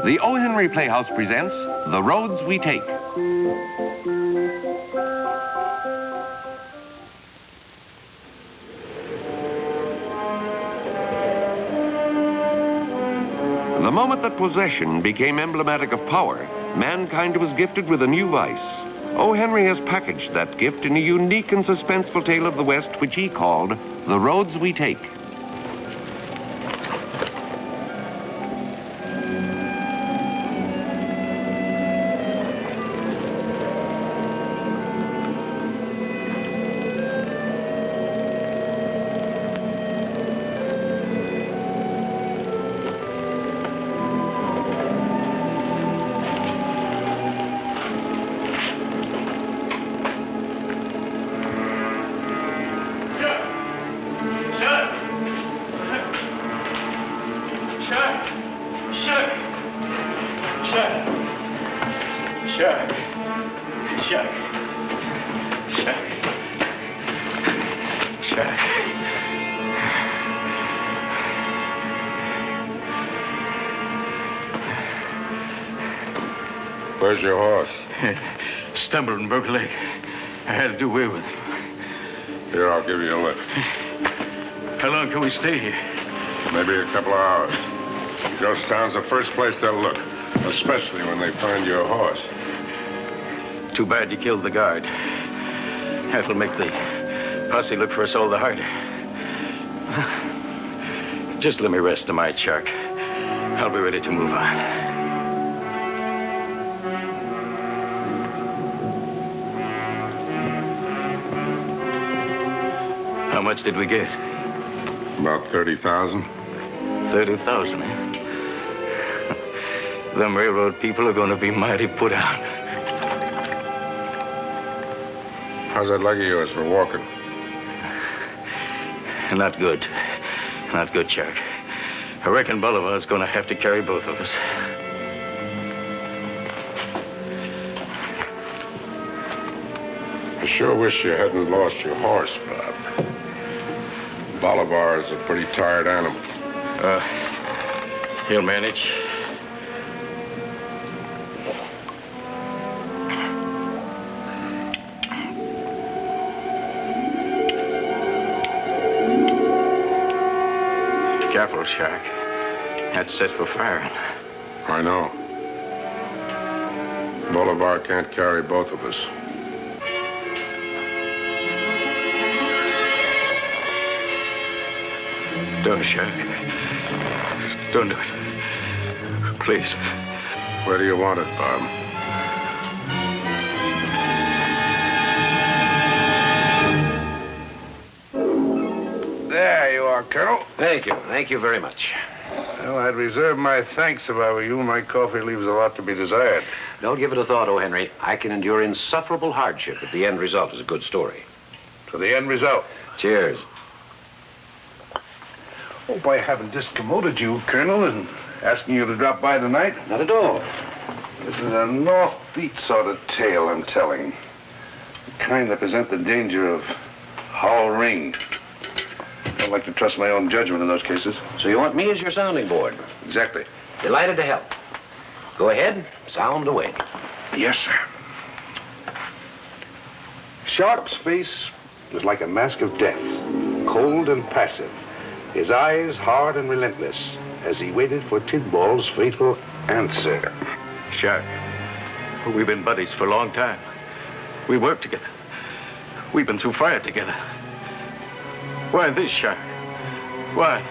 The O. Henry Playhouse presents The Roads We Take. The moment that possession became emblematic of power, mankind was gifted with a new vice. O. Henry has packaged that gift in a unique and suspenseful tale of the West, which he called The Roads We Take. Where's your horse? Stumbled and broke a leg. I had to do away with it. Here, I'll give you a lift. How long can we stay here? Maybe a couple of hours. Ghost Town's the first place they'll look, especially when they find your horse. Too bad you killed the guard. That'll make the posse look for us all the harder. Just let me rest tonight, Shark. I'll be ready to move on. How much did we get? About 30,000. 30,000, eh? Them railroad people are going to be mighty put out. How's that leg of yours for walking? Not good. Not good, Shark. I reckon Bolivar's going to have to carry both of us. I sure wish you hadn't lost your horse, Bob. Bolivar is a pretty tired animal. He'll manage. Careful, Shark. That's set for firing. I know. Bolivar can't carry both of us. Don't, Shark. Don't do it. Please. Where do you want it, Bob? There you are, Colonel. Thank you. Thank you very much. Well, I'd reserve my thanks if I were you. My coffee leaves a lot to be desired. Don't give it a thought, O. Henry. I can endure insufferable hardship if the end result is a good story. To the end result. Cheers. Hope I haven't discommoded you, Colonel, in asking you to drop by tonight. Not at all. This is a North Beat sort of tale I'm telling. The kind that present the danger of Howell Ring. I don't like to trust my own judgment in those cases. So you want me as your sounding board? Exactly. Delighted to help. Go ahead, sound away. Yes, sir. Sharp's face was like a mask of death, cold and passive. His eyes hard and relentless as he waited for Tidball's fateful answer. Shark, we've been buddies for a long time. We worked together. We've been through fire together. Why this, Shark? Why?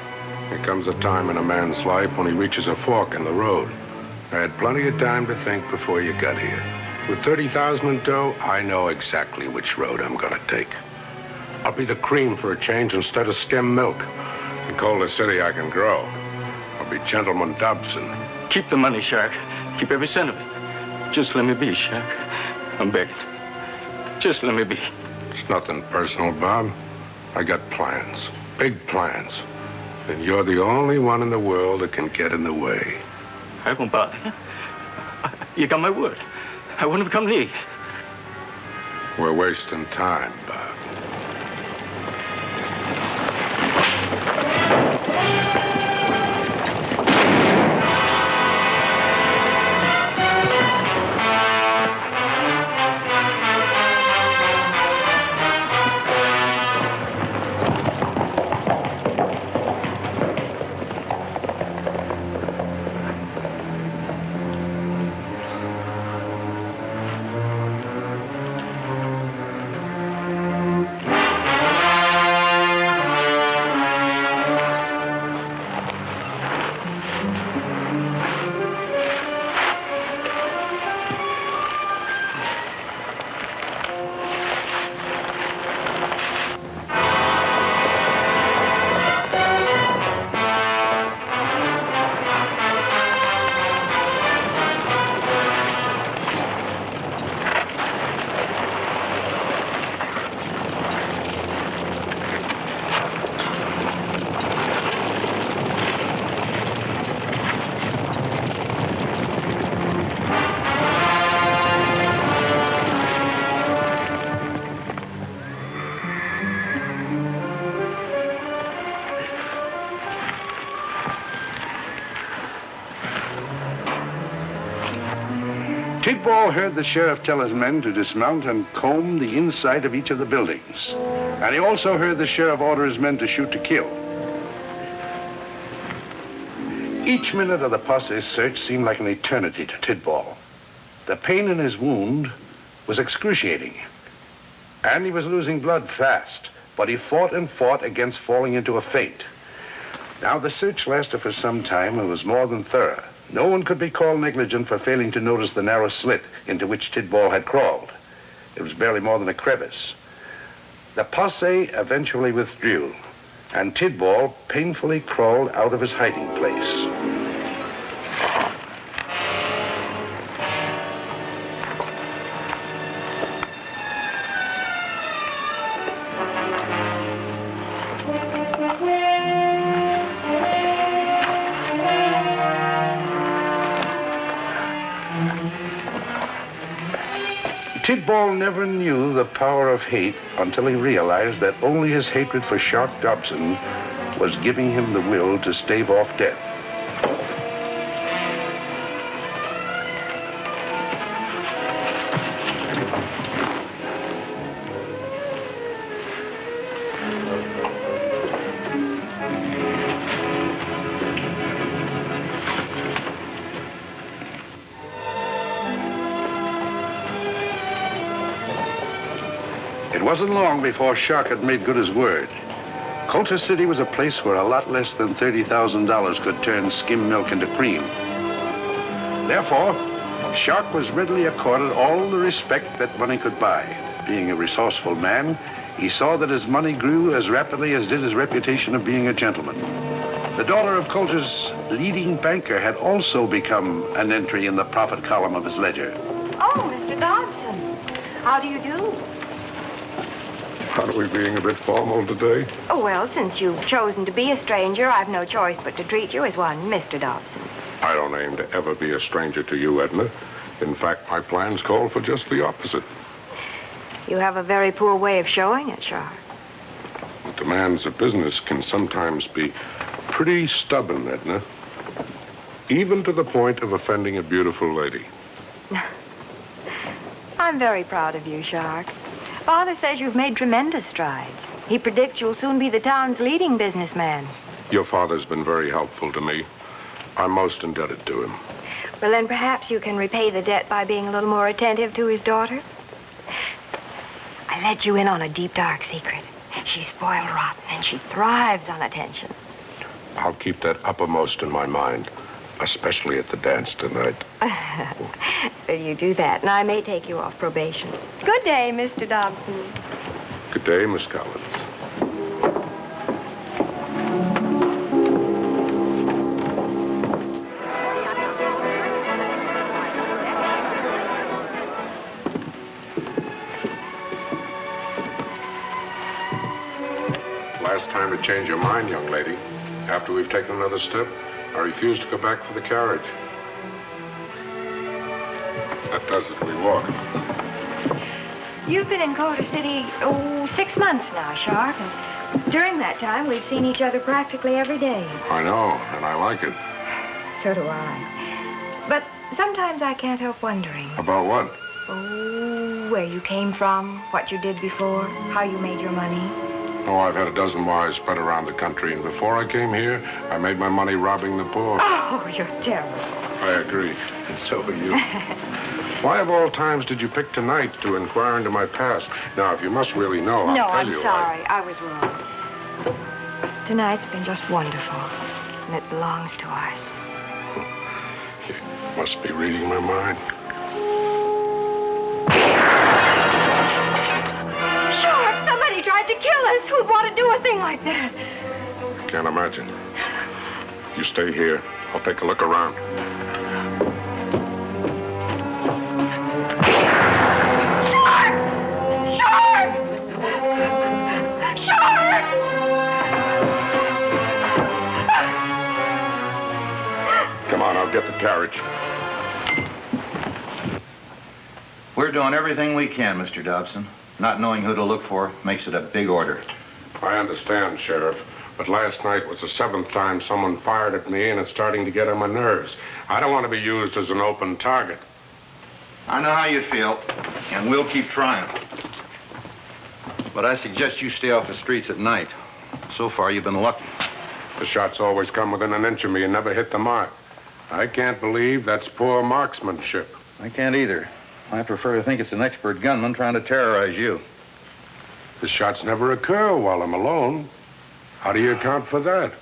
There comes a time in a man's life when he reaches a fork in the road. I had plenty of time to think before you got here. With 30,000 in tow, I know exactly which road I'm going to take. I'll be the cream for a change instead of skim milk. In Colder City, I can grow. I'll be Gentleman Dobson. Keep the money, Shark. Keep every cent of it. Just let me be, Shark. I'm begging. Just let me be. It's nothing personal, Bob. I got plans. Big plans. And you're the only one in the world that can get in the way. I won't bother you. You got my word. I wouldn't have come near you. We're wasting time, Bob. Tidball heard the sheriff tell his men to dismount and comb the inside of each of the buildings. And he also heard the sheriff order his men to shoot to kill. Each minute of the posse's search seemed like an eternity to Tidball. The pain in his wound was excruciating, and he was losing blood fast, but he fought and fought against falling into a faint. Now, the search lasted for some time and was more than thorough. No one could be called negligent for failing to notice the narrow slit into which Tidball had crawled. It was barely more than a crevice. The posse eventually withdrew, and Tidball painfully crawled out of his hiding place. Tidball never knew the power of hate until he realized that only his hatred for Shark Dobson was giving him the will to stave off death. It wasn't long before Shark had made good his word. Culture City was a place where a lot less than $30,000 could turn skim milk into cream. Therefore, Shark was readily accorded all the respect that money could buy. Being a resourceful man, he saw that his money grew as rapidly as did his reputation of being a gentleman. The daughter of Culture's leading banker had also become an entry in the profit column of his ledger. Oh, Mr. Dobson, how do you do? Aren't we being a bit formal today? Oh, well, since you've chosen to be a stranger, I've no choice but to treat you as one, Mr. Dobson. I don't aim to ever be a stranger to you, Edna. In fact, my plans call for just the opposite. You have a very poor way of showing it, Shark. The demands of business can sometimes be pretty stubborn, Edna. Even to the point of offending a beautiful lady. I'm very proud of you, Shark. Father says you've made tremendous strides. He predicts you'll soon be the town's leading businessman. Your father's been very helpful to me. I'm most indebted to him. Well, then perhaps you can repay the debt by being a little more attentive to his daughter. I let you in on a deep, dark secret. She's spoiled rotten, and she thrives on attention. I'll keep that uppermost in my mind, especially at the dance tonight. Well, you do that, and I may take you off probation. Good day, Mr. Dobson. Good day, Miss Collins. Last time to change your mind, young lady. After we've taken another step, I refuse to go back for the carriage. That does it. We walk. You've been in Culture City, 6 months now, Shark. And during that time, we've seen each other practically every day. I know, and I like it. So do I. But sometimes I can't help wondering. About what? Oh, where you came from, what you did before, how you made your money. Oh, I've had a dozen wives spread around the country, and before I came here, I made my money robbing the poor. Oh, you're terrible. I agree, and so are you. Why of all times did you pick tonight to inquire into my past? Now, if you must really know, I'll tell you. No, I'm sorry. I was wrong. Tonight's been just wonderful, and it belongs to us. You must be reading my mind. Shark, somebody tried to kill us. Who'd want to do a thing like that? Can't imagine. You stay here. I'll take a look around. Come on, I'll get the carriage. We're doing everything we can, Mr. Dobson. Not knowing who to look for makes it a big order. I understand, Sheriff, but last night was the 7th time someone fired at me, and it's starting to get on my nerves. I don't want to be used as an open target. I know how you feel, and we'll keep trying. But I suggest you stay off the streets at night. So far, you've been lucky. The shots always come within an inch of me and never hit the mark. I can't believe that's poor marksmanship. I can't either. I prefer to think it's an expert gunman trying to terrorize you. The shots never occur while I'm alone. How do you account for that?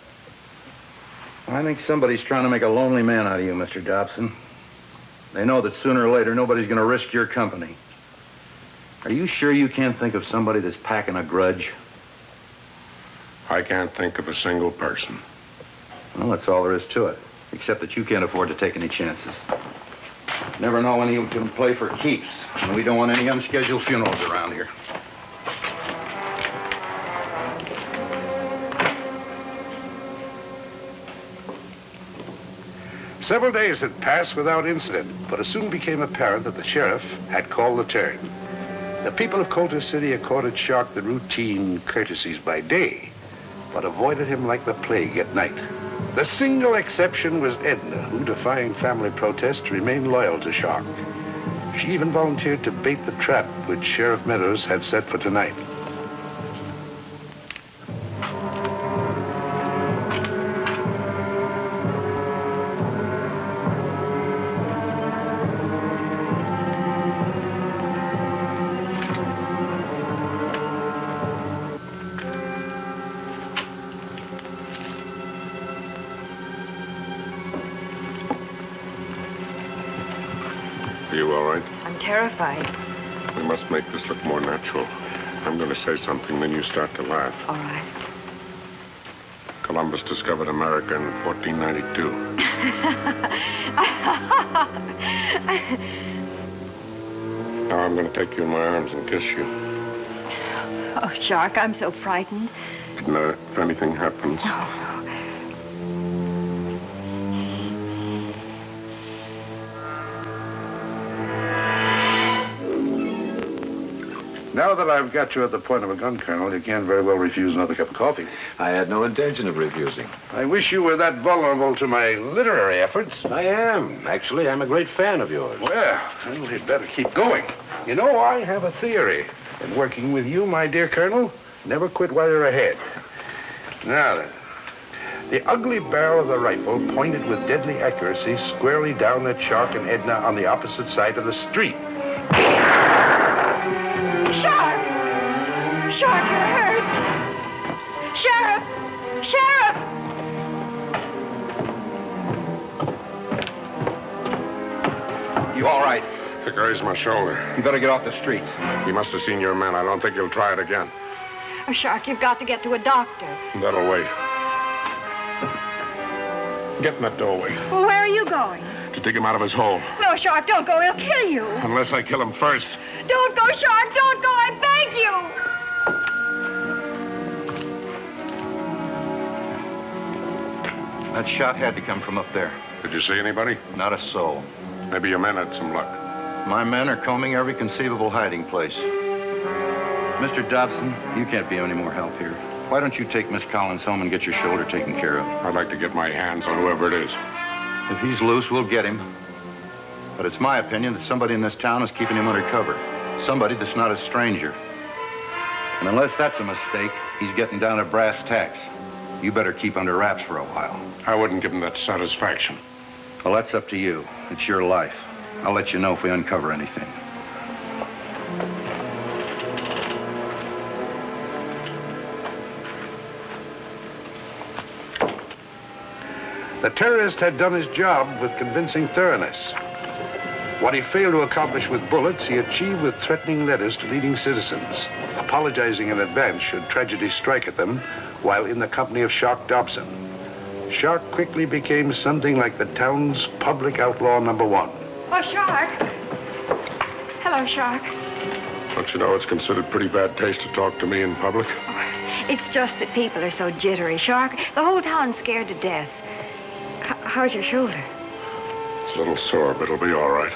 I think somebody's trying to make a lonely man out of you, Mr. Dobson. They know that sooner or later nobody's going to risk your company. Are you sure you can't think of somebody that's packing a grudge? I can't think of a single person. Well, that's all there is to it, except that you can't afford to take any chances. Never know when you can play for keeps, and we don't want any unscheduled funerals around here. Several days had passed without incident, but it soon became apparent that the sheriff had called the turn. The people of Culver City accorded Shark the routine courtesies by day, but avoided him like the plague at night. The single exception was Edna, who, defying family protest, remained loyal to Shark. She even volunteered to bait the trap which Sheriff Meadows had set for tonight. Are you all right? I'm terrified. We must make this look more natural. I'm going to say something, then you start to laugh. All right. Columbus discovered America in 1492. Now I'm going to take you in my arms and kiss you. Oh, Shark, I'm so frightened. Edna, if anything happens... Oh, Now that I've got you at the point of a gun, Colonel, you can't very well refuse another cup of coffee. I had no intention of refusing. I wish you were that vulnerable to my literary efforts. I am. Actually, I'm a great fan of yours. Well, then we'd better keep going. You know, I have a theory. In working with you, my dear Colonel, never quit while you're ahead. Now then, the ugly barrel of the rifle pointed with deadly accuracy squarely down at Shark and Edna on the opposite side of the street. Shark! Shark, you're hurt! Sheriff! Sheriff! You all right? He grazed my shoulder. You better get off the street. He must have seen your man. I don't think he'll try it again. Oh, Shark, you've got to get to a doctor. That'll wait. Get in that doorway. Well, where are you going? To dig him out of his hole. No, Shark, don't go. He'll kill you. Unless I kill him first. Don't go, Shark. Don't go. I beg you. That shot had to come from up there. Did you see anybody? Not a soul. Maybe your men had some luck. My men are combing every conceivable hiding place. Mr. Dobson, you can't be of any more help here. Why don't you take Miss Collins home and get your shoulder taken care of? I'd like to get my hands on whoever it is. If he's loose, we'll get him. But it's my opinion that somebody in this town is keeping him under cover. Somebody that's not a stranger. And unless that's a mistake, he's getting down to brass tacks. You better keep under wraps for a while. I wouldn't give him that satisfaction. Well, that's up to you. It's your life. I'll let you know if we uncover anything. The terrorist had done his job with convincing thoroughness. What he failed to accomplish with bullets, he achieved with threatening letters to leading citizens, apologizing in advance should tragedy strike at them while in the company of Shark Dobson. Shark quickly became something like the town's public outlaw #1. Oh, Shark. Hello, Shark. Don't you know it's considered pretty bad taste to talk to me in public? Oh, it's just that people are so jittery, Shark. The whole town's scared to death. How's your shoulder? It's a little sore, but it'll be all right.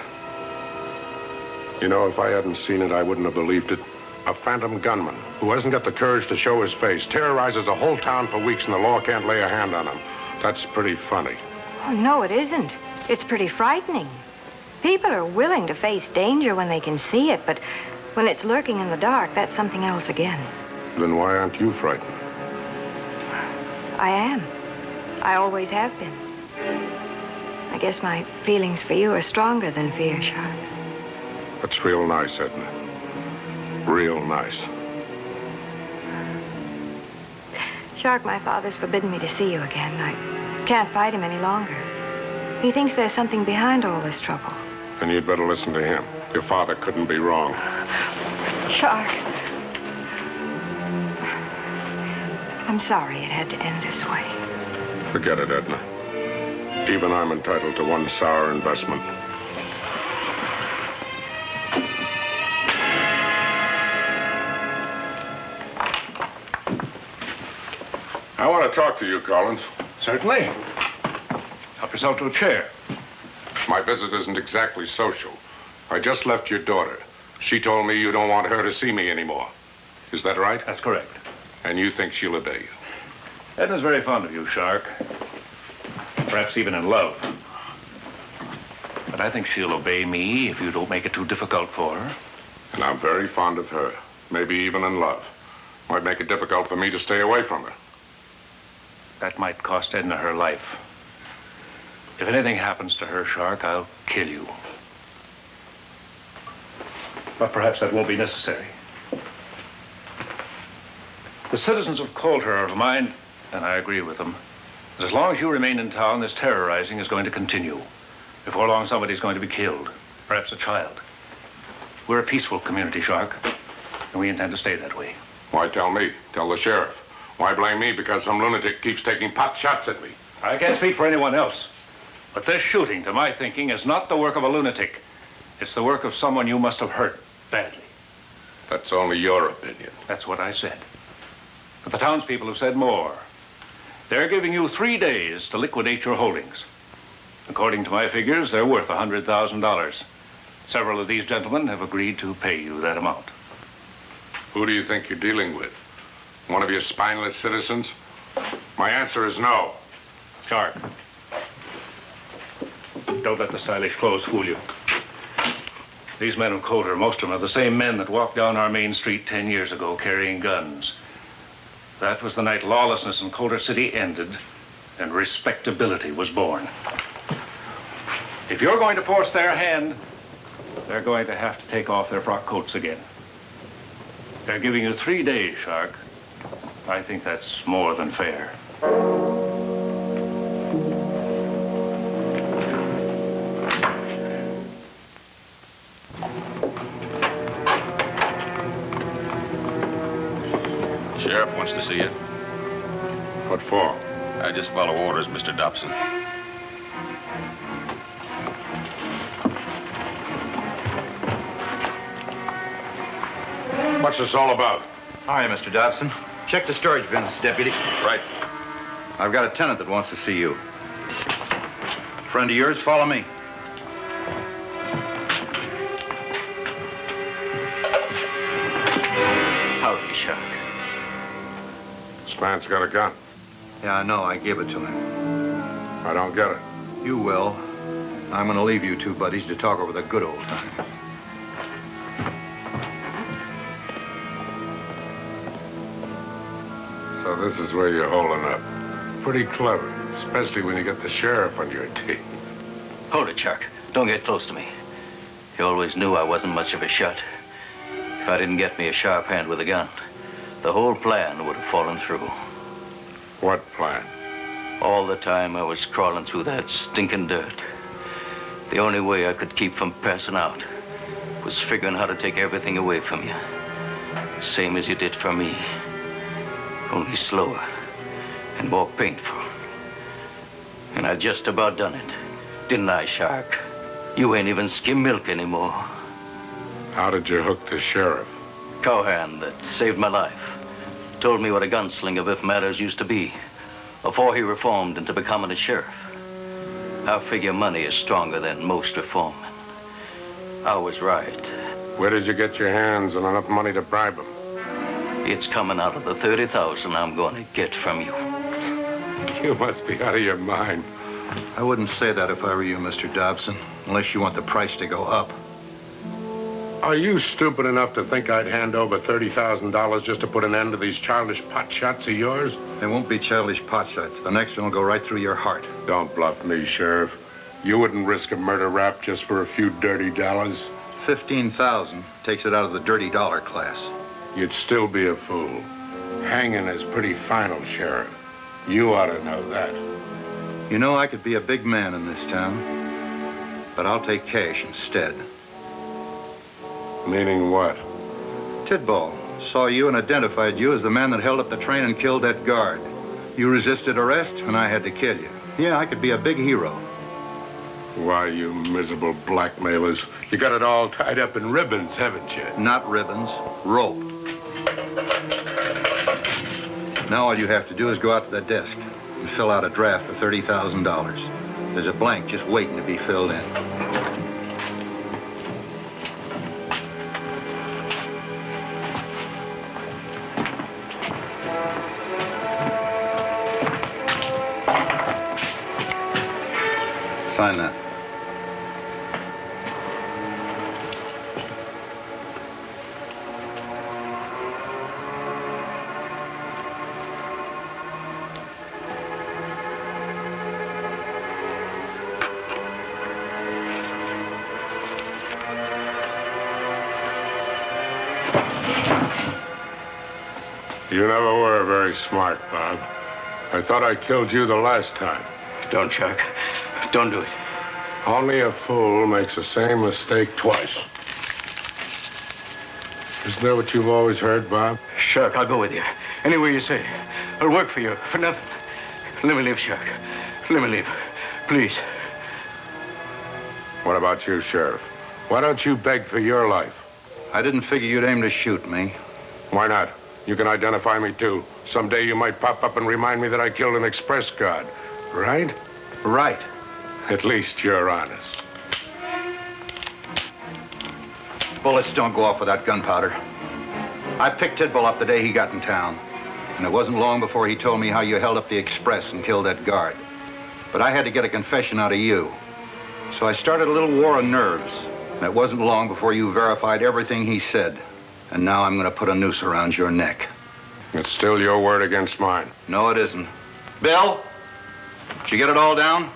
You know, if I hadn't seen it, I wouldn't have believed it. A phantom gunman who hasn't got the courage to show his face, terrorizes a whole town for weeks, and the law can't lay a hand on him. That's pretty funny. Oh, no, it isn't. It's pretty frightening. People are willing to face danger when they can see it, but when it's lurking in the dark, that's something else again. Then why aren't you frightened? I am. I always have been. I guess my feelings for you are stronger than fear, Shark. That's real nice, Edna. Real nice. Shark, my father's forbidden me to see you again. I can't fight him any longer. He thinks there's something behind all this trouble. Then you'd better listen to him. Your father couldn't be wrong. Shark. I'm sorry it had to end this way. Forget it, Edna. Even I'm entitled to one sour investment. I want to talk to you, Collins. Certainly. Help yourself to a chair. My visit isn't exactly social. I just left your daughter. She told me you don't want her to see me anymore. Is that right? That's correct. And you think she'll obey you? Edna's very fond of you, Shark. Perhaps even in love. But I think she'll obey me if you don't make it too difficult for her. And I'm very fond of her. Maybe even in love. Might make it difficult for me to stay away from her. That might cost Edna her life. If anything happens to her, Shark, I'll kill you. But perhaps that won't be necessary. The citizens of Coulter are of the mind, and I agree with them, that as long as you remain in town, this terrorizing is going to continue. Before long, somebody's going to be killed, perhaps a child. We're a peaceful community, Shark, and we intend to stay that way. Why tell me? Tell the sheriff. Why blame me because some lunatic keeps taking pot shots at me? I can't speak for anyone else, but this shooting, to my thinking, is not the work of a lunatic. It's the work of someone you must have hurt badly. That's only your opinion. That's what I said. But the townspeople have said more. They're giving you 3 days to liquidate your holdings. According to my figures, they're worth $100,000. Several of these gentlemen have agreed to pay you that amount. Who do you think you're dealing with? One of your spineless citizens? My answer is no. Shark, don't let the stylish clothes fool you. These men of Coulter, most of them are the same men that walked down our main street 10 years ago carrying guns. That was the night lawlessness in Coulter City ended and respectability was born. If you're going to force their hand, they're going to have to take off their frock coats again. They're giving you 3 days, Shark. I think that's more than fair. Sheriff wants to see you. What for? I just follow orders, Mr. Dobson. What's this all about? Hi, Mr. Dobson. Check the storage bins, deputy. Right. I've got a tenant that wants to see you. Friend of yours, follow me. Howdy, Shark. This man's got a gun. Yeah, I know. I gave it to him. I don't get it. You will. I'm going to leave you two buddies to talk over the good old times. So this is where you're holding up. Pretty clever, especially when you get the sheriff on your team. Hold it, Shark. Don't get close to me. You always knew I wasn't much of a shot. If I didn't get me a sharp hand with a gun, the whole plan would have fallen through. What plan? All the time I was crawling through that stinking dirt. The only way I could keep from passing out was figuring how to take everything away from you. Same as you did for me. Only slower and more painful. And I just about done it. Didn't I, Shark? You ain't even skim milk anymore. How did you hook the sheriff? Cowhand that saved my life. Told me what a gunslinger Biff Matters used to be before he reformed into becoming a sheriff. I figure money is stronger than most reformmen. I was right. Where did you get your hands on enough money to bribe him? It's coming out of the $30,000 I'm going to get from you. You must be out of your mind. I wouldn't say that if I were you, Mr. Dobson, unless you want the price to go up. Are you stupid enough to think I'd hand over $30,000 just to put an end to these childish pot shots of yours? They won't be childish pot shots. The next one will go right through your heart. Don't bluff me, Sheriff. You wouldn't risk a murder rap just for a few dirty dollars. 15,000 takes it out of the dirty dollar class. You'd still be a fool. Hanging is pretty final, Sheriff. You ought to know that. You know, I could be a big man in this town, but I'll take cash instead. Meaning what? Tidball saw you and identified you as the man that held up the train and killed that guard. You resisted arrest, and I had to kill you. Yeah, I could be a big hero. Why, you miserable blackmailers. You got it all tied up in ribbons, haven't you? Not ribbons, rope. Now all you have to do is go out to the desk and fill out a draft for $30,000. There's a blank just waiting to be filled in. Sign that. You never were very smart, Bob. I thought I killed you the last time. Don't, Chuck. Don't do it. Only a fool makes the same mistake twice. Isn't that what you've always heard, Bob? Chuck, I'll go with you. Anywhere you say. I'll work for you. For nothing. Let me live, Chuck. Let me live. Please. What about you, Sheriff? Why don't you beg for your life? I didn't figure you'd aim to shoot me. Why not? You can identify me, too. Someday you might pop up and remind me that I killed an express guard. Right? Right. At least you're honest. Bullets don't go off without gunpowder. I picked Tidball up the day he got in town. And it wasn't long before he told me how you held up the express and killed that guard. But I had to get a confession out of you. So I started a little war on nerves. And it wasn't long before you verified everything he said. And now I'm going to put a noose around your neck. It's still your word against mine. No, it isn't. Bill? Did you get it all down?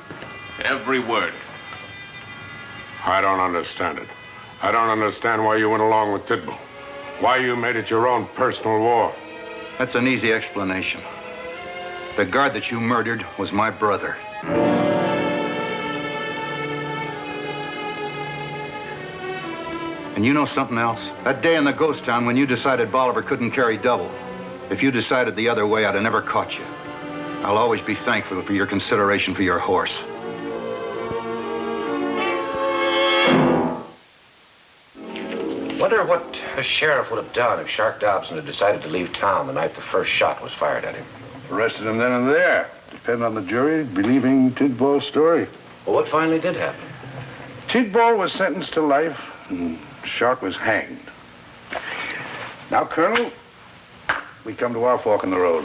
Every word. I don't understand it. I don't understand why you went along with Tidball. Why you made it your own personal war. That's an easy explanation. The guard that you murdered was my brother. And you know something else? That day in the ghost town when you decided Bolivar couldn't carry double, if you decided the other way, I'd have never caught you. I'll always be thankful for your consideration for your horse. Wonder what a sheriff would have done if Shark Dobson had decided to leave town the night the first shot was fired at him. Arrested him then and there. Depend on the jury believing Tidball's story. Well, what finally did happen? Tidball was sentenced to life, and Shark was hanged. Now, Colonel, we come to our fork in the road.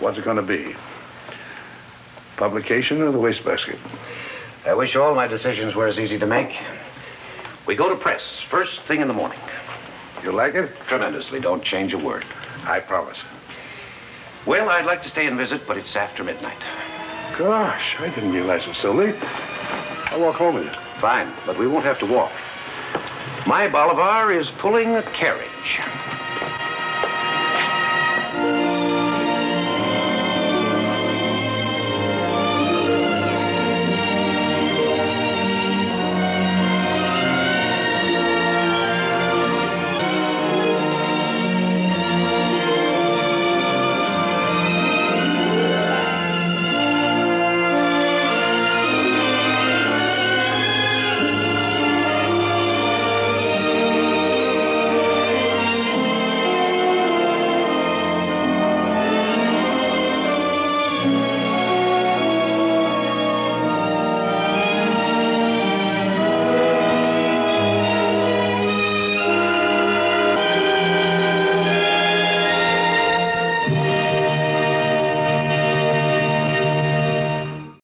What's it going to be? Publication or the wastebasket? I wish all my decisions were as easy to make. We go to press first thing in the morning. You like it? Tremendously. Don't change a word. I promise. Well, I'd like to stay and visit, but it's after midnight. Gosh, I didn't realize it was so late. I'll walk home with you. Fine, but we won't have to walk. My Bolivar is pulling a carriage.